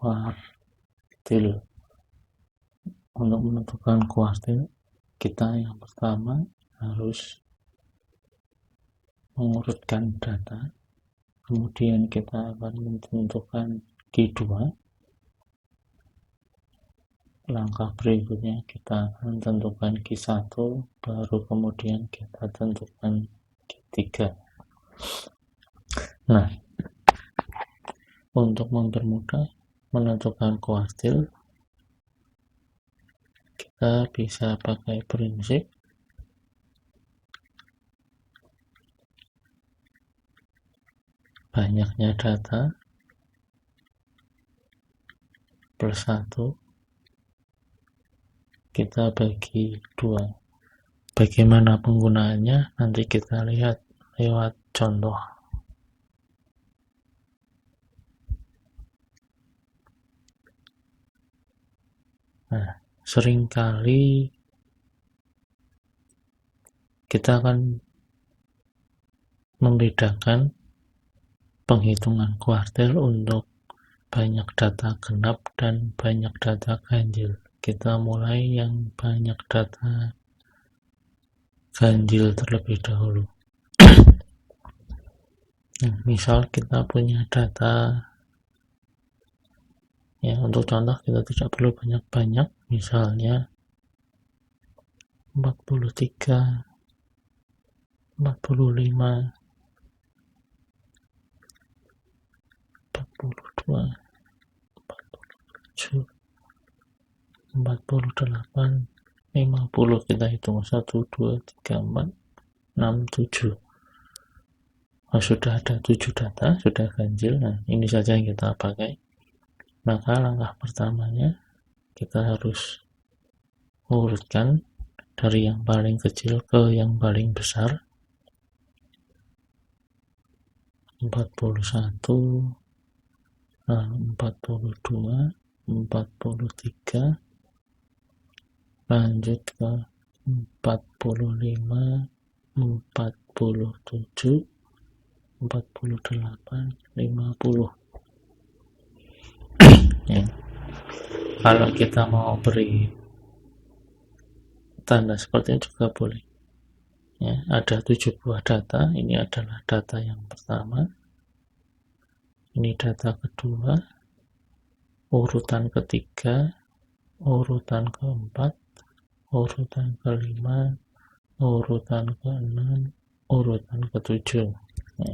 kuartil. Untuk menentukan kuartil, kita yang pertama harus mengurutkan data, kemudian kita akan menentukan Q2. Langkah berikutnya kita akan tentukan Q1, baru kemudian kita tentukan Q3. Nah, untuk mempermudah menentukan kuartil, kita bisa pakai prinsip banyaknya data plus 1 kita bagi 2. Bagaimana penggunaannya nanti kita lihat lewat contoh. Nah, seringkali kita akan membedakan penghitungan kuartil untuk banyak data genap dan banyak data ganjil. Kita mulai yang banyak data ganjil terlebih dahulu. Nah, misal kita punya data, ya untuk contoh kita tidak perlu banyak-banyak, misalnya 43, 45, 42, 47, 48, 50. Kita hitung 1, 2, 3, 4, 6, 7. Sudah ada 7 data, sudah ganjil. Nah, ini saja yang kita pakai. Maka langkah pertamanya kita harus mengurutkan dari yang paling kecil ke yang paling besar. 41, 42, 43, lanjut ke 45, 47, 48, 50. Ya. Kalau kita mau beri tanda seperti ini juga boleh. Ya, ada 7 buah data. Ini adalah data yang pertama. Ini data kedua, urutan ketiga, urutan keempat, urutan kelima, urutan keenam, urutan ketujuh. Ya.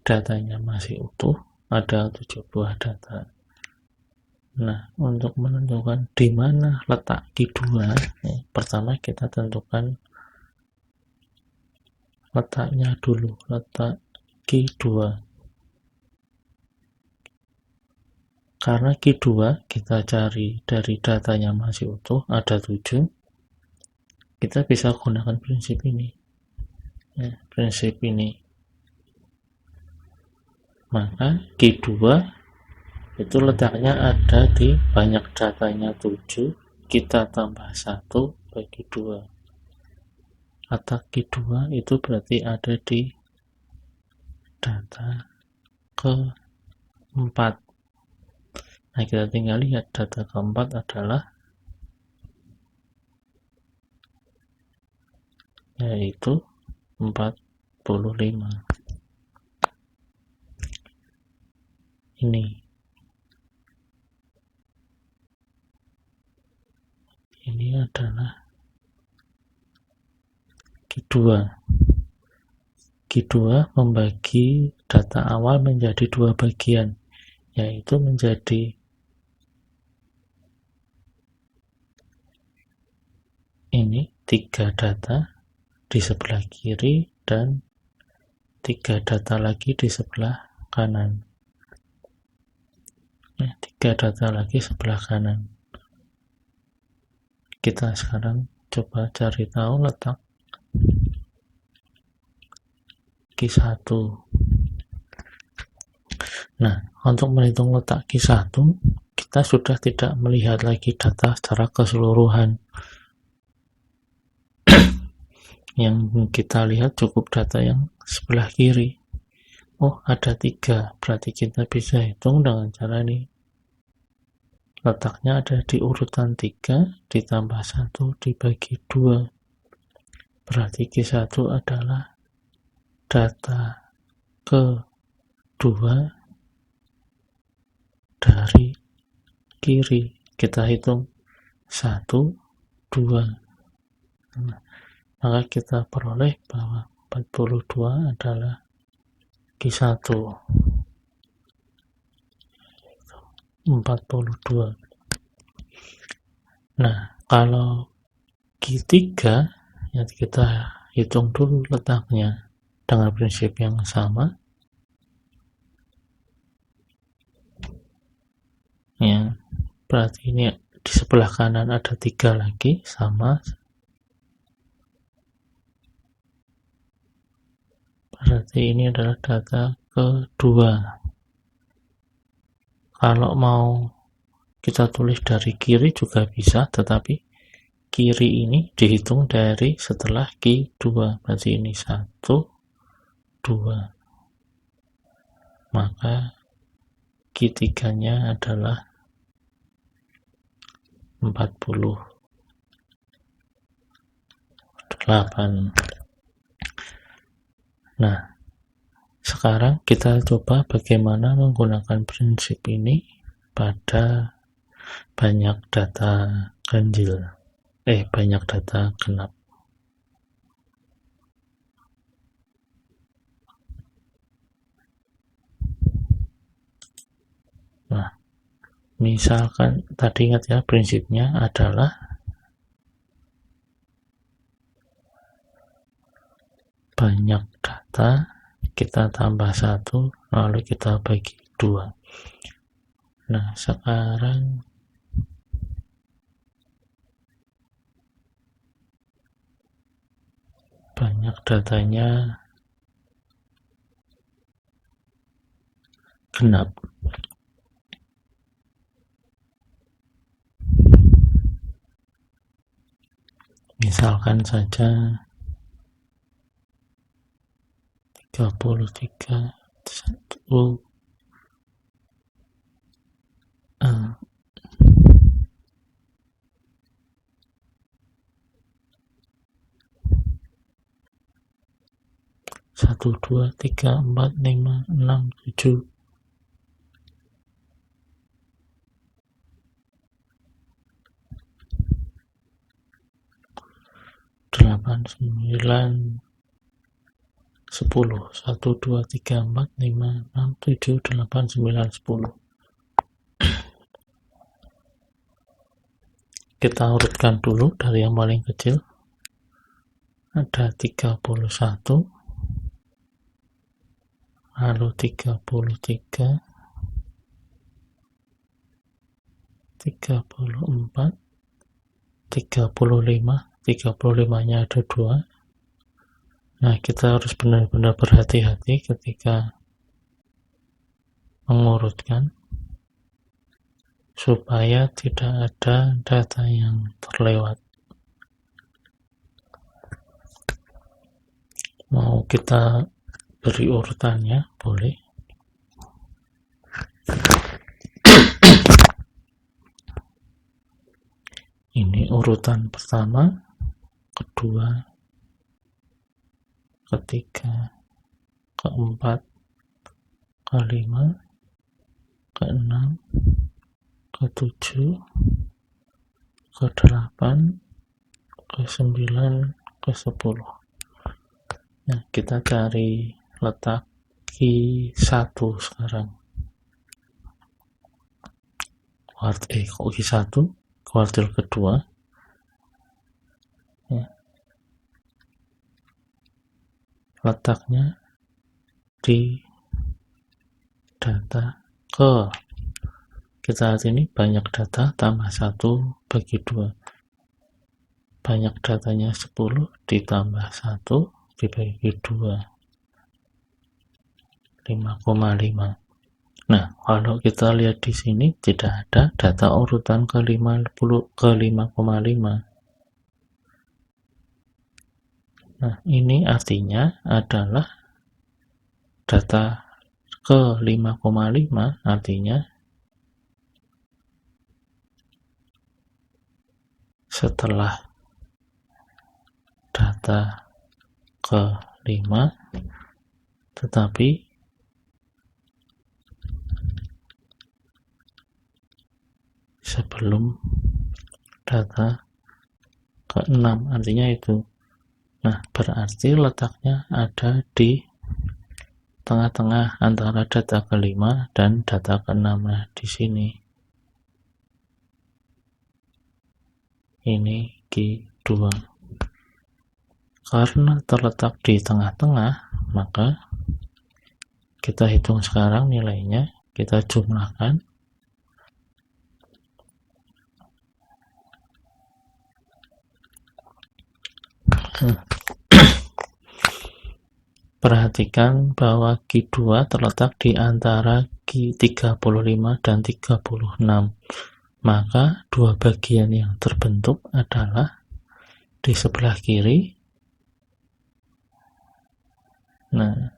Datanya masih utuh, ada 7 buah data. Nah, untuk menentukan di mana letak Q2, ya, pertama kita tentukan letaknya dulu, letak Q2. Karena Q2 kita cari dari datanya masih utuh, ada 7, kita bisa gunakan prinsip ini. Ya, prinsip ini. Maka Q2 itu letaknya ada di banyak datanya 7, kita tambah 1 bagi 2. Letak Q2 itu berarti ada di data keempat. Nah, kita tinggal lihat data keempat adalah yaitu 45. Ini adalah Q2. Q2 membagi data awal menjadi 2 bagian, yaitu menjadi ini 3 data di sebelah kiri dan 3 data lagi di sebelah kanan. 3 data lagi sebelah kanan. Kita sekarang coba cari tahu letak Q1. Nah, untuk menghitung letak Q1, kita sudah tidak melihat lagi data secara keseluruhan. Yang kita lihat cukup data yang sebelah kiri. Oh, ada 3, berarti kita bisa hitung dengan cara ini. Letaknya ada di urutan 3, ditambah 1 dibagi 2. Berarti Q1 adalah data kedua dari kiri. Kita hitung 1, 2. Maka kita peroleh bahwa 42 adalah Q1. 42. Nah, kalau Q3 ya kita hitung dulu letaknya dengan prinsip yang sama. Ya, berarti ini di sebelah kanan ada 3 lagi sama. Berarti ini adalah data kedua. Kalau mau kita tulis dari kiri juga bisa, tetapi kiri ini dihitung dari setelah Q2. Berarti ini 1, 2. Maka Q3-nya adalah 48. Nah, sekarang kita coba bagaimana menggunakan prinsip ini pada banyak data ganjil. Banyak data genap. Nah, misalkan tadi ingat ya, prinsipnya adalah banyak data kita tambah 1 lalu kita bagi 2. Nah, sekarang banyak datanya genap. Misalkan saja 33 1 1 2 3 4 5 6 7 8 9 10 1 2 3 4 5 6 7 8 9 10. Kita urutkan dulu dari yang paling kecil. Ada 31, lalu 33, 34, 35. 35-nya ada 2. Nah, kita harus benar-benar berhati-hati ketika mengurutkan supaya tidak ada data yang terlewat. Mau kita beri urutannya, boleh. Ini urutan pertama, kedua, ketiga, keempat, kelima, keenam, ketujuh, ke-8, ke-9, ke-10. Nah, kita cari letak Q1 sekarang. Q1, kuartil kedua. Ya. Letaknya di data ke. Kita lihat ini banyak data tambah 1 bagi 2. Banyak datanya 10 ditambah 1 dibagi 2. 5,5. Nah, kalau kita lihat di sini tidak ada data urutan ke 5,5. Nah, ini artinya adalah data ke 5,5 artinya setelah data ke 5 tetapi sebelum data ke 6 artinya itu. Nah, berarti letaknya ada di tengah-tengah antara data ke-5 dan data ke-6. Nah, di sini ini Q2. Karena terletak di tengah-tengah, maka kita hitung sekarang nilainya, kita jumlahkan. Perhatikan bahwa Q2 terletak di antara Q35 dan 36. Maka dua bagian yang terbentuk adalah di sebelah kiri. Nah,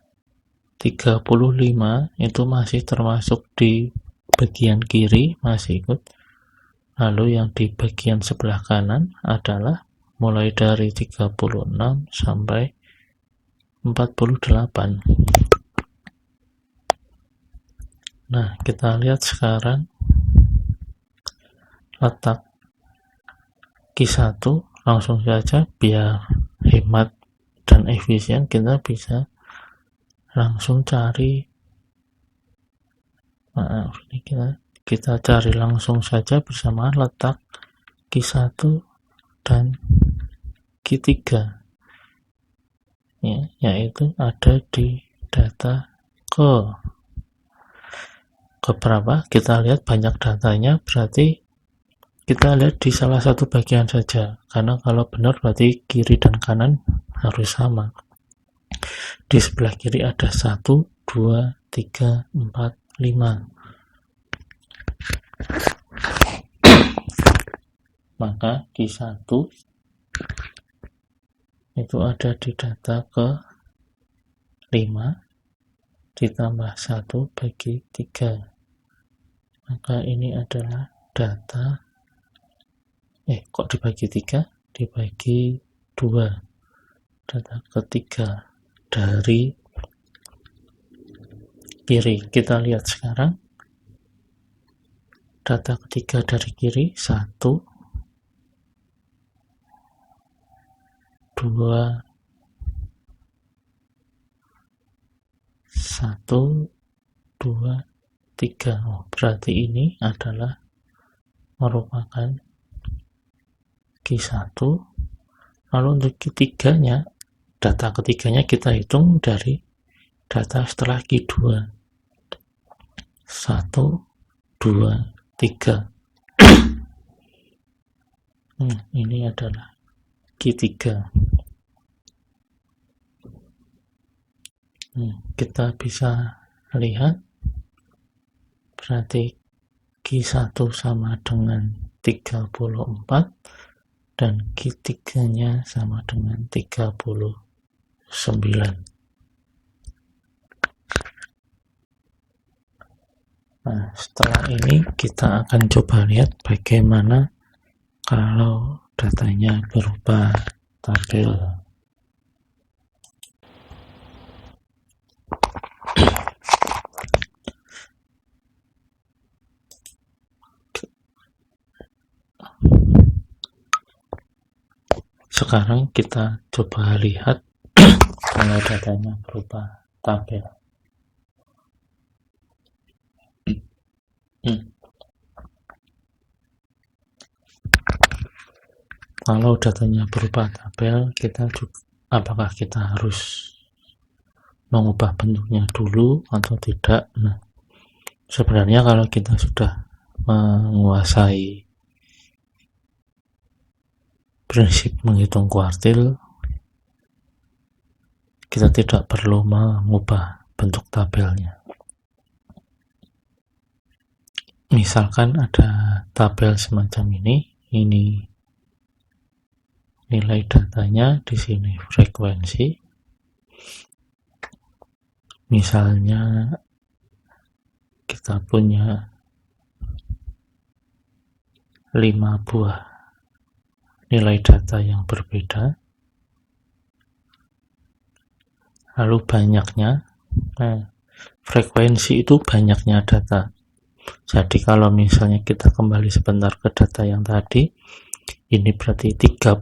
35 itu masih termasuk di bagian kiri, masih ikut. Lalu yang di bagian sebelah kanan adalah mulai dari 36 sampai 48. Nah, kita lihat sekarang letak Q1, langsung saja biar hemat dan efisien kita bisa langsung cari. Maaf, ini kita cari langsung saja bersama letak Q1 dan Q3. Ya, yaitu ada di data ke berapa? Kita lihat banyak datanya, berarti kita lihat di salah satu bagian saja, karena kalau benar berarti kiri dan kanan harus sama. Di sebelah kiri ada 1, 2, 3, 4, 5. Maka Q1 itu ada di data ke 5 ditambah 1 bagi 3. Maka ini adalah data kok dibagi 3? Dibagi 2. Data ketiga dari kiri. Kita lihat sekarang data ketiga dari kiri 1, 2, 1, 2, 3. Oh, berarti ini adalah merupakan Q1. Lalu untuk ketiganya, data ketiganya kita hitung dari data setelah Q2. 1, 2, 3. Ini adalah Q3. Kita bisa lihat berarti Q1 sama dengan 34 dan Q3-nya sama dengan 39. Nah, setelah ini kita akan coba lihat bagaimana kalau datanya berupa tabel. Sekarang kita coba lihat kalau datanya berupa tabel. Kalau datanya berupa tabel, apakah kita harus mengubah bentuknya dulu atau tidak? Nah, sebenarnya kalau kita sudah menguasai prinsip menghitung kuartil, kita tidak perlu mengubah bentuk tabelnya. Misalkan ada tabel semacam ini nilai datanya, di sini frekuensi. Misalnya kita punya 5 buah nilai data yang berbeda, lalu banyaknya, frekuensi itu banyaknya data. Jadi kalau misalnya kita kembali sebentar ke data yang tadi, ini berarti 31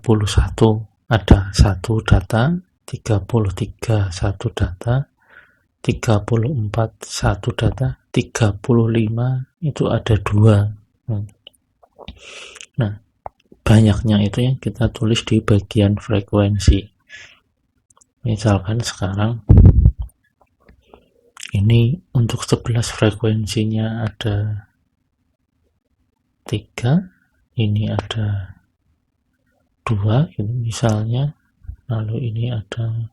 ada satu data, 33 satu data, 34 satu data, 35 itu ada 2. Nah, banyaknya itu yang kita tulis di bagian frekuensi. Misalkan sekarang ini untuk 11 frekuensinya ada 3, ini ada 2 ini misalnya, lalu ini ada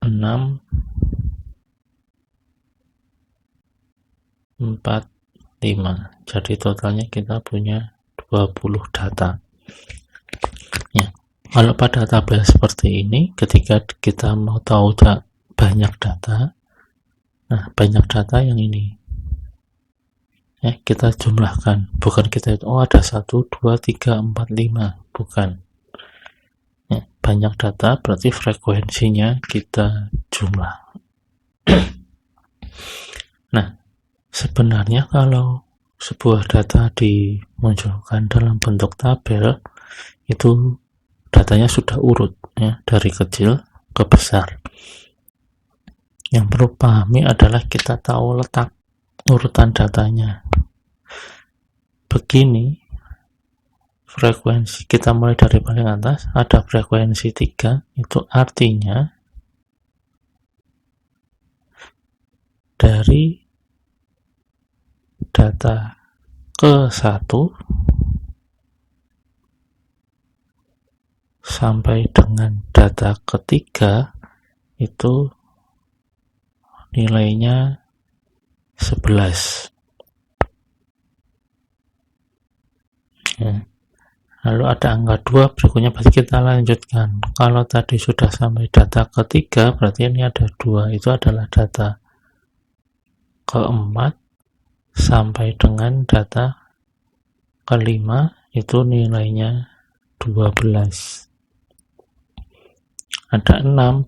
6, 4, 5. Jadi totalnya kita punya 20 data. Ya, kalau pada tabel seperti ini, ketika kita mau tahu banyak data, nah banyak data yang ini, ya kita jumlahkan, bukan kita ada 1, 2, 3, 4, 5, bukan. Ya, banyak data berarti frekuensinya kita jumlah. Nah, sebenarnya kalau sebuah data dimunculkan dalam bentuk tabel, itu datanya sudah urut, ya, dari kecil ke besar. Yang perlu pahami adalah kita tahu letak urutan datanya. Begini, frekuensi kita mulai dari paling atas, ada frekuensi 3, itu artinya dari data ke 1 sampai dengan data ketiga itu nilainya 11. Ya. Lalu ada angka 2 berikutnya, berarti kita lanjutkan. Kalau tadi sudah sampai data ketiga, berarti ini ada 2, itu adalah data keempat sampai dengan data kelima, itu nilainya 12. Ada 6,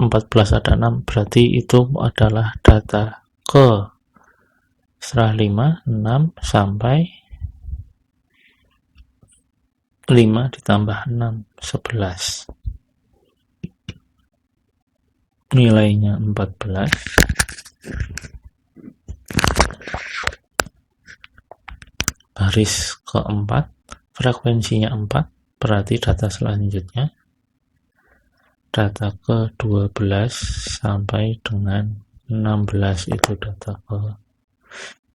14 ada 6, berarti itu adalah data ke setelah 5, 6 sampai 5 ditambah 6, 11. Nilainya 14. Baris keempat, frekuensinya 4, berarti data selanjutnya data ke-12 sampai dengan 16, itu data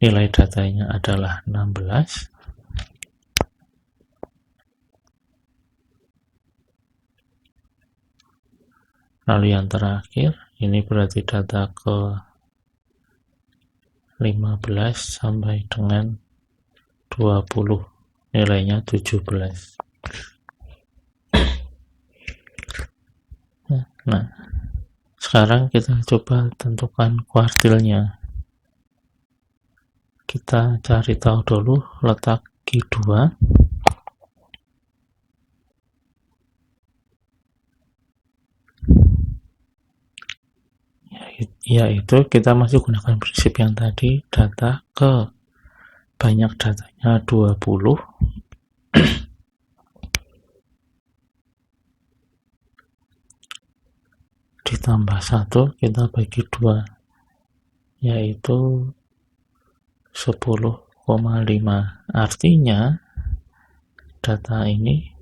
nilai datanya adalah 16. Lalu yang terakhir, ini berarti data ke-15 sampai dengan 20, nilainya 17. Nah, sekarang kita coba tentukan kuartilnya. Kita cari tahu dulu letak Q2. Yaitu kita masih gunakan prinsip yang tadi, data ke banyak datanya 20 ditambah 1 kita bagi 2, yaitu 10,5. Artinya data ini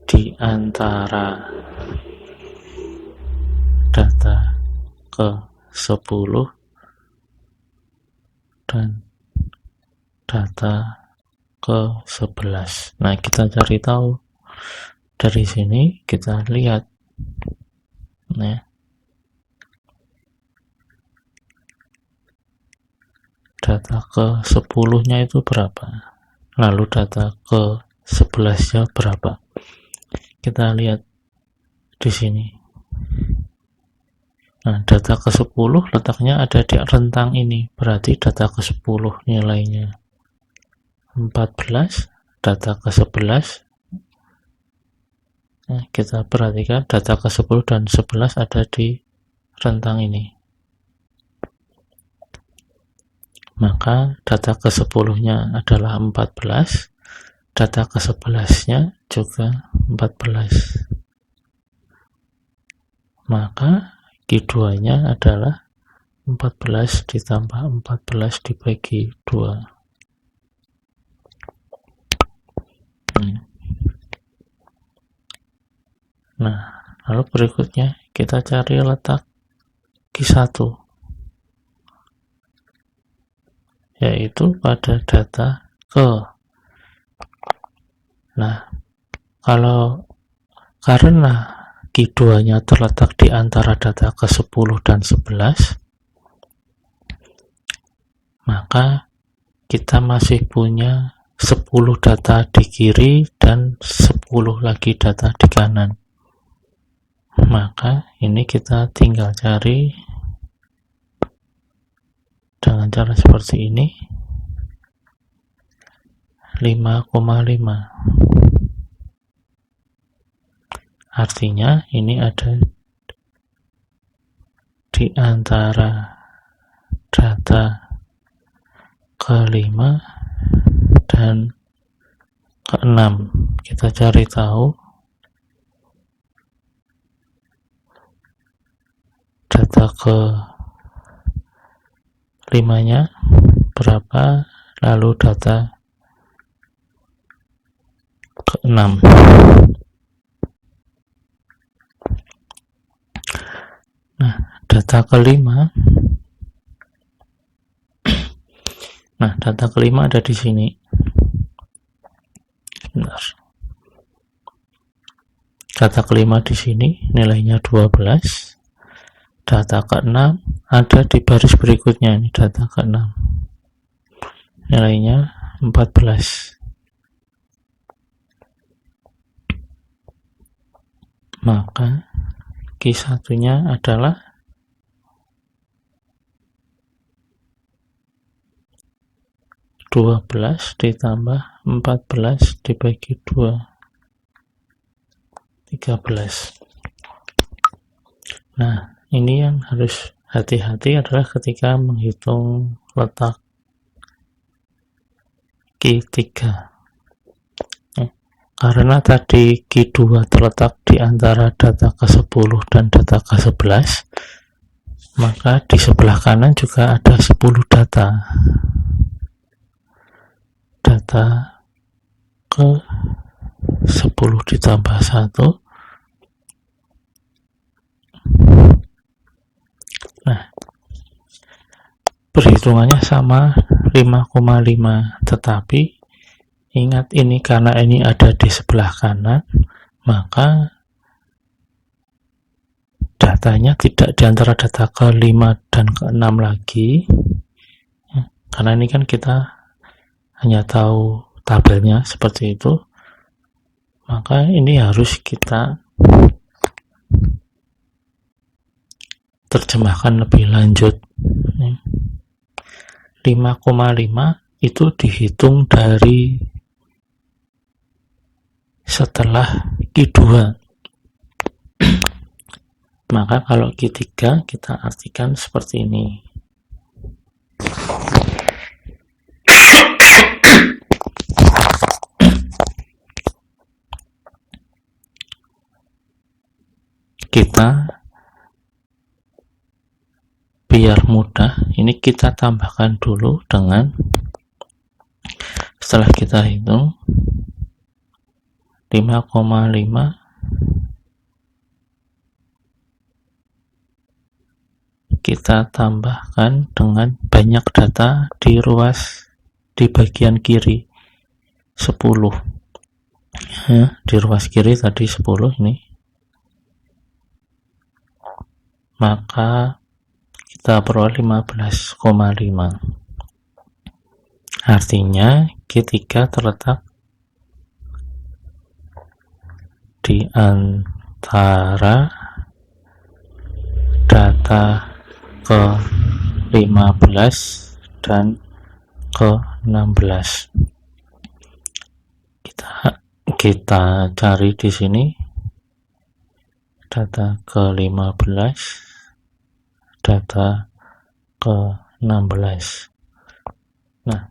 di antara data ke 10 dan data ke 11. Nah, kita cari tahu dari sini, kita lihat, ya, data ke 10-nya itu berapa, lalu data ke 11-nya berapa. Kita lihat di sini, Nah, data ke-10 letaknya ada di rentang ini, berarti data ke-10 nilainya 14, data ke-11. Nah, kita perhatikan data ke-10 dan 11 ada di rentang ini. Maka data ke-10-nya adalah 14, data ke-11-nya juga 14. Maka Q2-nya adalah 14 ditambah 14 dibagi 2. Nah, lalu berikutnya kita cari letak Q1, yaitu pada data ke. Nah, karena Q2-nya terletak di antara data ke-10 dan 11, maka kita masih punya 10 data di kiri dan 10 lagi data di kanan. Maka ini kita tinggal cari dengan cara seperti ini, 5,5. Artinya ini ada di antara data ke-5 dan ke-6. Kita cari tahu data ke-5-nya berapa, lalu data ke-6. Nah, data ke-5 ada di sini. Bentar. Data ke-5 di sini nilainya 12. Data ke-6 ada di baris berikutnya, ini data ke-6. Nilainya 14. Maka Q1-nya adalah 12 ditambah 14 dibagi 2, 13. Nah, ini yang harus hati-hati adalah ketika menghitung letak Q3. Karena tadi Q2 terletak di antara data ke-10 dan data ke-11, maka di sebelah kanan juga ada 10 data. Data ke-10 ditambah 1. Nah, perhitungannya sama 5,5, tetapi ingat ini karena ini ada di sebelah kanan, maka datanya tidak di antara data ke-5 dan ke-6 lagi, karena ini kan kita hanya tahu tabelnya seperti itu, maka ini harus kita terjemahkan lebih lanjut. 5,5 itu dihitung dari setelah Q2. Maka kalau Q3 kita artikan seperti ini. Kita biar mudah, ini kita tambahkan dulu dengan, setelah kita hitung 5,5 kita tambahkan dengan banyak data di bagian kiri 10. Ya, di ruas kiri tadi 10 ini. Maka kita peroleh 15,5. Artinya Q3 terletak di antara data ke-15 dan ke-16. Kita cari di sini data ke-15, data ke-16. Nah,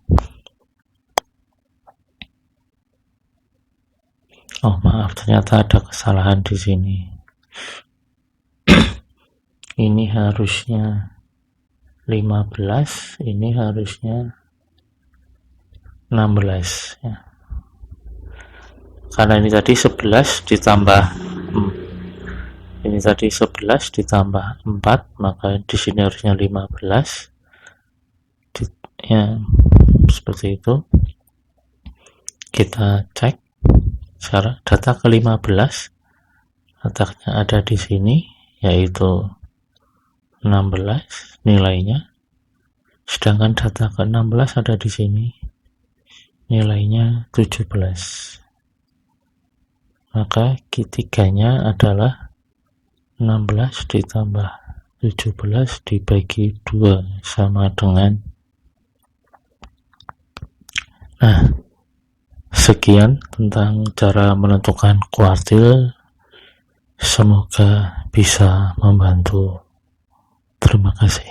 oh maaf, ternyata ada kesalahan di sini. Ini harusnya 15, ini harusnya 16 ya. Karena ini tadi 11 ditambah ini tadi 11 ditambah 4, maka di sini harusnya 15. Ya, seperti itu. Kita cek secara data ke-15 letaknya ada di sini, yaitu 16 nilainya, sedangkan data ke-16 ada di sini, nilainya 17. Maka ketiganya adalah 16 ditambah 17 dibagi 2 sama dengan. Nah, sekian tentang cara menentukan kuartil. Semoga bisa membantu. Terima kasih.